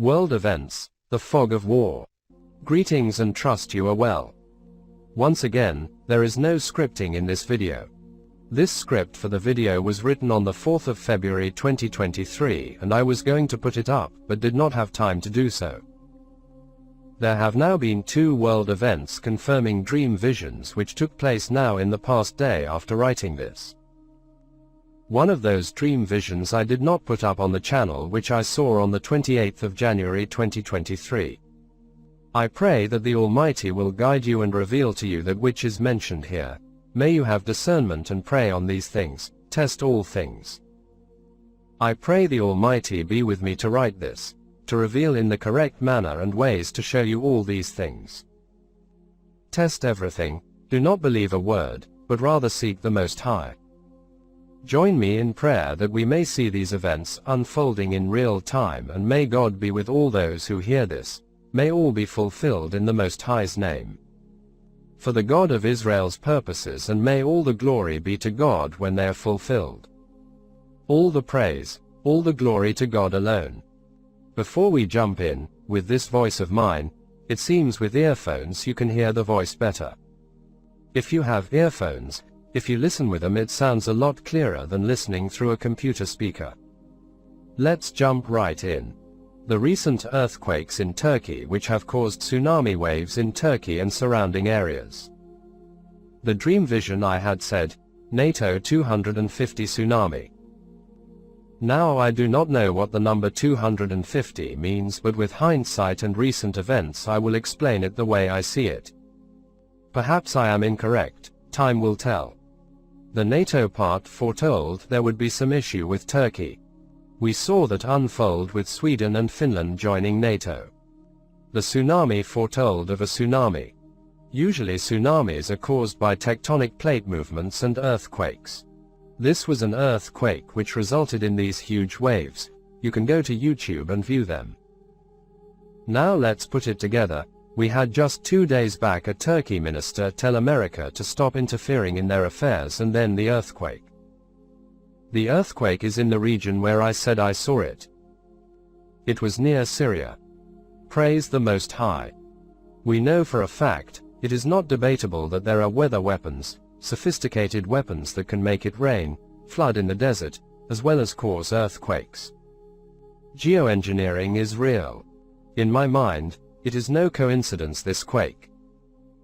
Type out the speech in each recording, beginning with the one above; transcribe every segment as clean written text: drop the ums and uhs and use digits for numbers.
World events, the fog of war. Greetings and trust you are well. Once again, there is no scripting in this video. This script for the video was written on the 4th of February 2023 and I was going to put it up, but did not have time to do so. There have now been 2 world events confirming dream visions which took place now in the past day after writing this. One of those dream visions I did not put up on the channel, which I saw on the 28th of January 2023. I pray that the Almighty will guide you and reveal to you that which is mentioned here. May you have discernment and pray on these things, test all things. I pray the Almighty be with me to write this, to reveal in the correct manner and ways to show you all these things. Test everything, do not believe a word, but rather seek the Most High. Join me in prayer that we may see these events unfolding in real time, and may God be with all those who hear this. May all be fulfilled in the Most High's name. For the God of Israel's purposes, and may all the glory be to God when they are fulfilled. All the praise, all the glory to God alone. Before we jump in, with this voice of mine, it seems with earphones you can hear the voice better. If you have earphones, if you listen with them, it sounds a lot clearer than listening through a computer speaker. Let's jump right in. The recent earthquakes in Turkey, which have caused tsunami waves in Turkey and surrounding areas. The dream vision I had said, NATO 250 tsunami. Now I do not know what the number 250 means, but with hindsight and recent events I will explain it the way I see it. Perhaps I am incorrect, time will tell. The NATO part foretold there would be some issue with Turkey. We saw that unfold with Sweden and Finland joining NATO. The tsunami foretold of a tsunami. Usually tsunamis are caused by tectonic plate movements and earthquakes. This was an earthquake which resulted in these huge waves. You can go to YouTube and view them. Now let's put it together. We had just 2 days back a Turkey minister tell America to stop interfering in their affairs, and then the earthquake. The earthquake is in the region where I said I saw it. It was near Syria. Praise the Most High. We know for a fact, it is not debatable that there are weather weapons, sophisticated weapons that can make it rain, flood in the desert, as well as cause earthquakes. Geoengineering is real. In my mind, it is no coincidence this quake.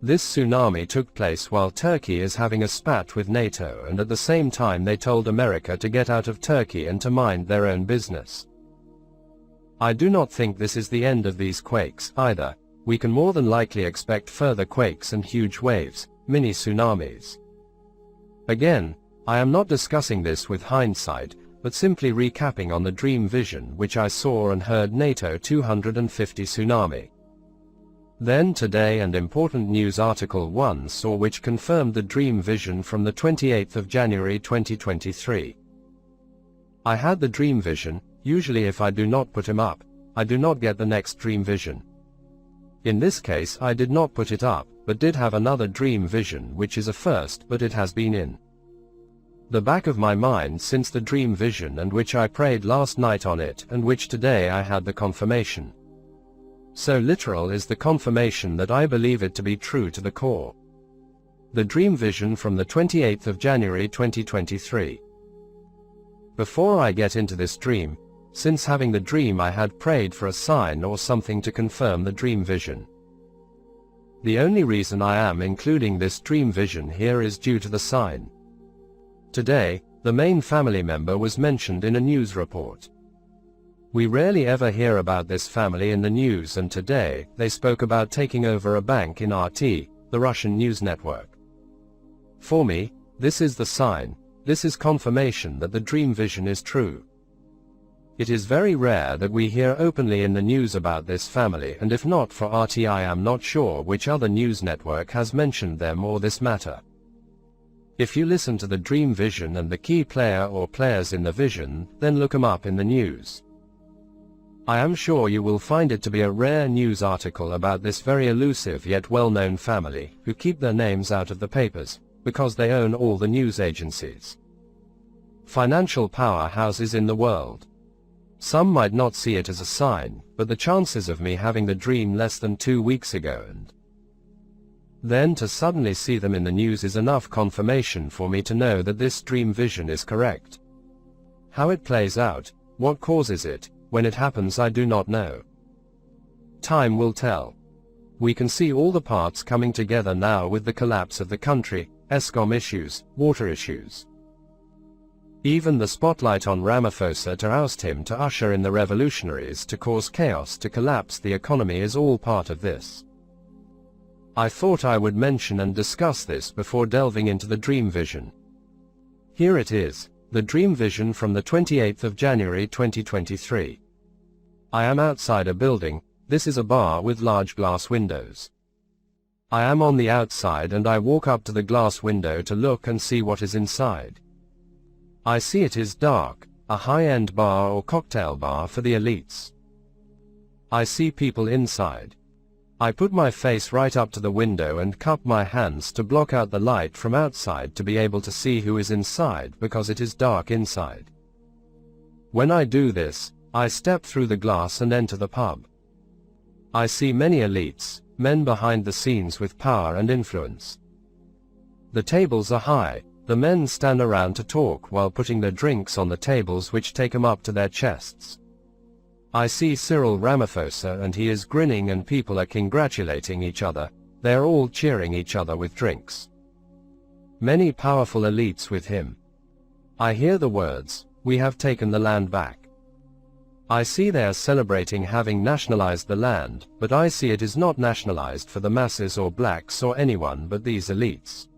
This tsunami took place while Turkey is having a spat with NATO, and at the same time they told America to get out of Turkey and to mind their own business. I do not think this is the end of these quakes either. We can more than likely expect further quakes and huge waves, mini tsunamis. Again, I am not discussing this with hindsight, but simply recapping on the dream vision which I saw and heard, NATO 250 tsunami. Then today an important news article 1 saw which confirmed the dream vision from the 28th of January 2023. I had the dream vision. Usually if I do not put him up, I do not get the next dream vision. In this case I did not put it up, but did have another dream vision which is a first, but it has been in the back of my mind since the dream vision, and which I prayed last night on it, and which today I had the confirmation. So literal is the confirmation that I believe it to be true to the core. The dream vision from the 28th of January 2023. Before I get into this dream, since having the dream I had prayed for a sign or something to confirm the dream vision. The only reason I am including this dream vision here is due to the sign. Today, the main family member was mentioned in a news report. We rarely ever hear about this family in the news, and today, they spoke about taking over a bank in RT, the Russian news network. For me, this is the sign, this is confirmation that the dream vision is true. It is very rare that we hear openly in the news about this family, and if not for RT I am not sure which other news network has mentioned them or this matter. If you listen to the dream vision and the key player or players in the vision, then look them up in the news. I am sure you will find it to be a rare news article about this very elusive yet well-known family, who keep their names out of the papers, because they own all the news agencies. Financial powerhouses in the world. Some might not see it as a sign, but the chances of me having the dream less than 2 weeks ago and then to suddenly see them in the news is enough confirmation for me to know that this dream vision is correct. How it plays out, what causes it, when it happens, I do not know. Time will tell. We can see all the parts coming together now with the collapse of the country, ESCOM issues, water issues. Even the spotlight on Ramaphosa to oust him, to usher in the revolutionaries, to cause chaos, to collapse the economy is all part of this. I thought I would mention and discuss this before delving into the dream vision. Here it is, the dream vision from the 28th of January 2023. I am outside a building. This is a bar with large glass windows. I am on the outside and I walk up to the glass window to look and see what is inside. I see it is dark, a high-end bar or cocktail bar for the elites. I see people inside. I put my face right up to the window and cup my hands to block out the light from outside to be able to see who is inside because it is dark inside. When I do this, I step through the glass and enter the pub. I see many elites, men behind the scenes with power and influence. The tables are high, the men stand around to talk while putting their drinks on the tables which take them up to their chests. I see Cyril Ramaphosa and he is grinning and people are congratulating each other, they are all cheering each other with drinks. Many powerful elites with him. I hear the words, "We have taken the land back." I see they are celebrating having nationalized the land, but I see it is not nationalized for the masses or blacks or anyone but these elites.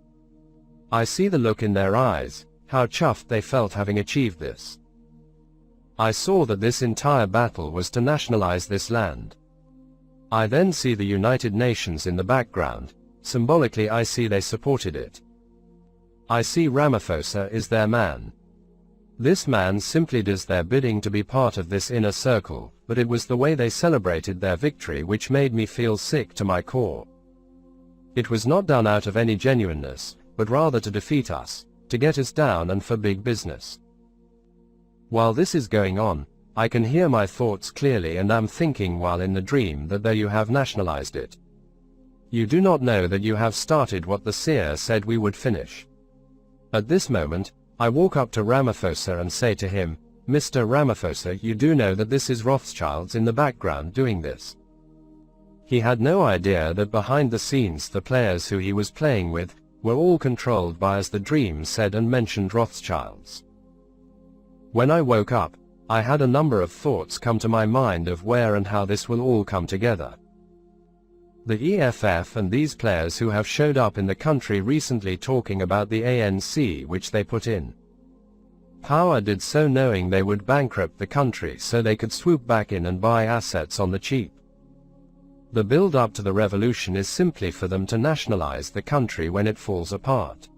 I see the look in their eyes, how chuffed they felt having achieved this. I saw that this entire battle was to nationalize this land. I then see the United Nations in the background, symbolically I see they supported it. I see Ramaphosa is their man. This man simply does their bidding to be part of this inner circle, but it was the way they celebrated their victory which made me feel sick to my core. It was not done out of any genuineness, but rather to defeat us, to get us down and for big business. While this is going on, I can hear my thoughts clearly and am thinking while in the dream that though you have nationalized it, you do not know that you have started what the seer said we would finish. At this moment, I walk up to Ramaphosa and say to him, "Mr. Ramaphosa, you do know that this is Rothschilds in the background doing this." He had no idea that behind the scenes the players who he was playing with were all controlled by, as the dream said and mentioned, Rothschilds. When I woke up, I had a number of thoughts come to my mind of where and how this will all come together. The EFF and these players who have showed up in the country recently talking about the ANC which they put in power did so knowing they would bankrupt the country so they could swoop back in and buy assets on the cheap. The build-up to the revolution is simply for them to nationalize the country when it falls apart.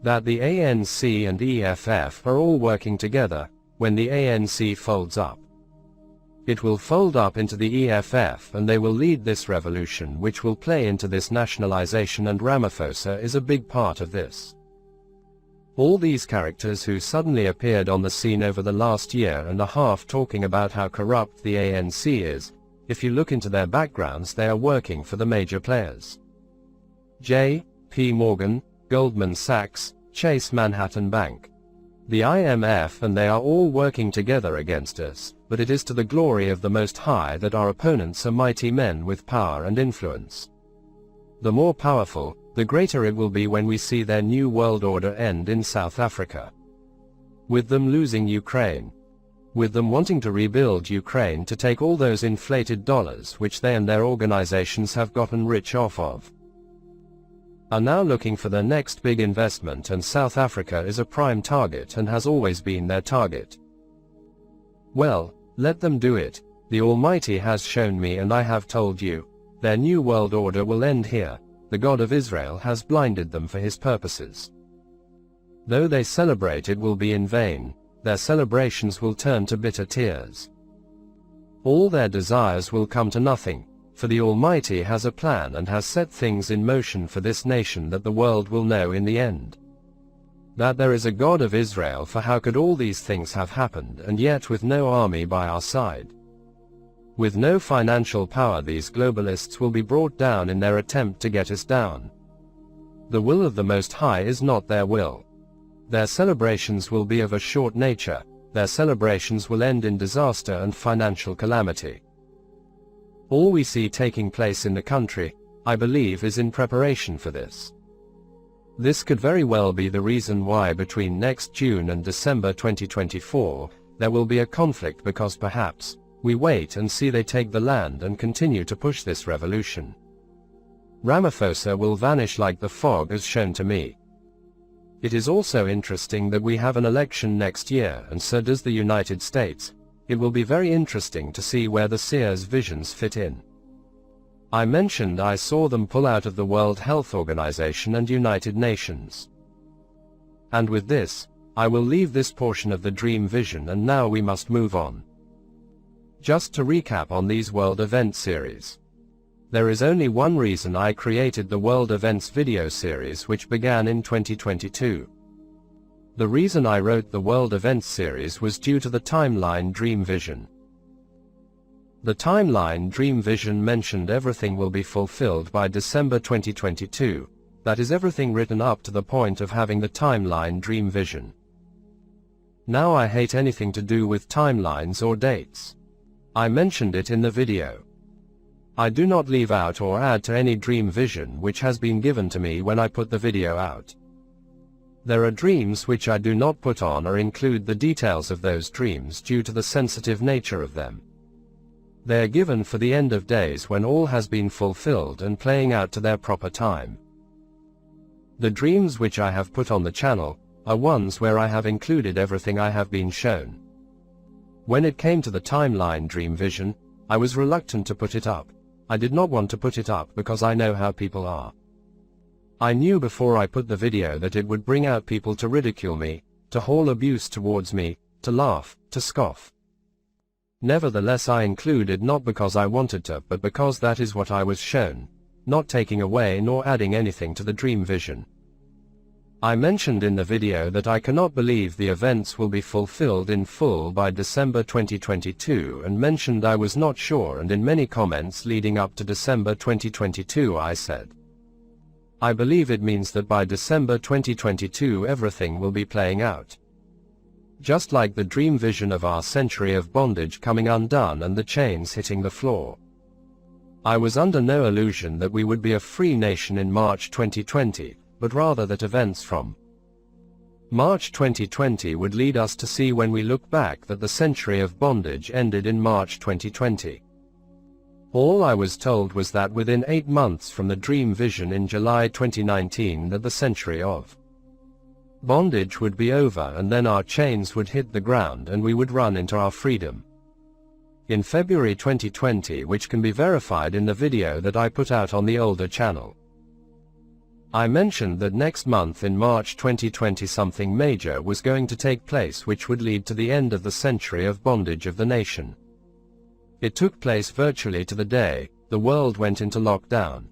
That the ANC and EFF are all working together, when the ANC folds up. It will fold up into the EFF and they will lead this revolution which will play into this nationalization, and Ramaphosa is a big part of this. All these characters who suddenly appeared on the scene over the last year and a half talking about how corrupt the ANC is, if you look into their backgrounds they are working for the major players. J.P. Morgan, Goldman Sachs, Chase Manhattan Bank, the IMF, and they are all working together against us, but it is to the glory of the Most High that our opponents are mighty men with power and influence. The more powerful, the greater it will be when we see their new world order end in South Africa. With them losing Ukraine. With them wanting to rebuild Ukraine to take all those inflated dollars which they and their organizations have gotten rich off of. Are now looking for their next big investment, and South Africa is a prime target and has always been their target. Well, let them do it. The Almighty has shown me and I have told you, their new world order will end here. The God of Israel has blinded them for his purposes. Though they celebrate, it will be in vain, their celebrations will turn to bitter tears. All their desires will come to nothing. For the Almighty has a plan and has set things in motion for this nation that the world will know in the end. That there is a God of Israel, for how could all these things have happened, and yet with no army by our side? With no financial power, these globalists will be brought down in their attempt to get us down. The will of the Most High is not their will. Their celebrations will be of a short nature. Their celebrations will end in disaster and financial calamity. All we see taking place in the country, I believe, is in preparation for this. This could very well be the reason why between next June and December 2024, there will be a conflict, because perhaps we wait and see they take the land and continue to push this revolution. Ramaphosa will vanish like the fog, as shown to me. It is also interesting that we have an election next year, and so does the United States. It will be very interesting to see where the seers' visions fit in. I mentioned I saw them pull out of the World Health Organization and United Nations. And with this, I will leave this portion of the dream vision, and now we must move on. Just to recap on these world event series. There is only one reason I created the World Events video series, which began in 2022. The reason I wrote the World Events series was due to the timeline dream vision. The timeline dream vision mentioned everything will be fulfilled by December 2022. That is everything written up to the point of having the timeline dream vision. Now I hate anything to do with timelines or dates. I mentioned it in the video. I do not leave out or add to any dream vision which has been given to me when I put the video out. There are dreams which I do not put on or include the details of those dreams due to the sensitive nature of them. They are given for the end of days when all has been fulfilled and playing out to their proper time. The dreams which I have put on the channel are ones where I have included everything I have been shown. When it came to the timeline dream vision, I was reluctant to put it up. I did not want to put it up because I know how people are. I knew before I put the video that it would bring out people to ridicule me, to haul abuse towards me, to laugh, to scoff. Nevertheless, I included not because I wanted to, but because that is what I was shown, not taking away nor adding anything to the dream vision. I mentioned in the video that I cannot believe the events will be fulfilled in full by December 2022, and mentioned I was not sure, and in many comments leading up to December 2022 I said, I believe it means that by December 2022 everything will be playing out. Just like the dream vision of our century of bondage coming undone and the chains hitting the floor. I was under no illusion that we would be a free nation in March 2020, but rather that events from March 2020 would lead us to see, when we look back, that the century of bondage ended in March 2020. All I was told was that within 8 months from the dream vision in July 2019 that the century of bondage would be over, and then our chains would hit the ground and we would run into our freedom. In February 2020, which can be verified in the video that I put out on the older channel, I mentioned that next month in March 2020 something major was going to take place which would lead to the end of the century of bondage of the nation. It took place virtually to the day the world went into lockdown.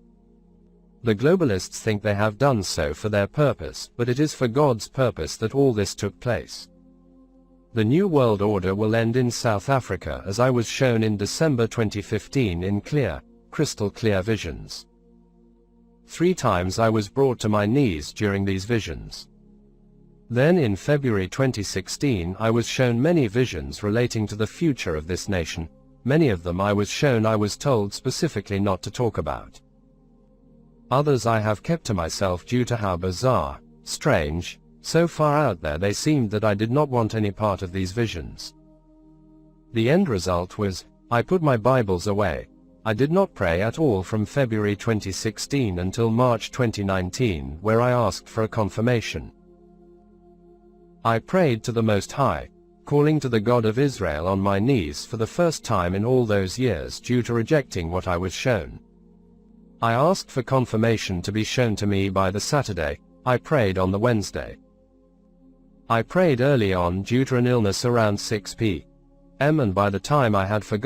The globalists think they have done so for their purpose, but it is for God's purpose that all this took place. The New World Order will end in South Africa, as I was shown in December 2015 in clear, crystal clear visions. 3 times I was brought to my knees during these visions. Then in February 2016 I was shown many visions relating to the future of this nation. Many of them I was told specifically not to talk about. Others I have kept to myself due to how bizarre, strange, so far out there they seemed that I did not want any part of these visions. The end result was, I put my Bibles away. I did not pray at all from February 2016 until March 2019, where I asked for a confirmation. I prayed to the Most High, calling to the God of Israel on my knees for the first time in all those years due to rejecting what I was shown. I asked for confirmation to be shown to me by the Saturday. I prayed on the Wednesday. I prayed early on due to an illness around 6 p.m. and by the time I had forgotten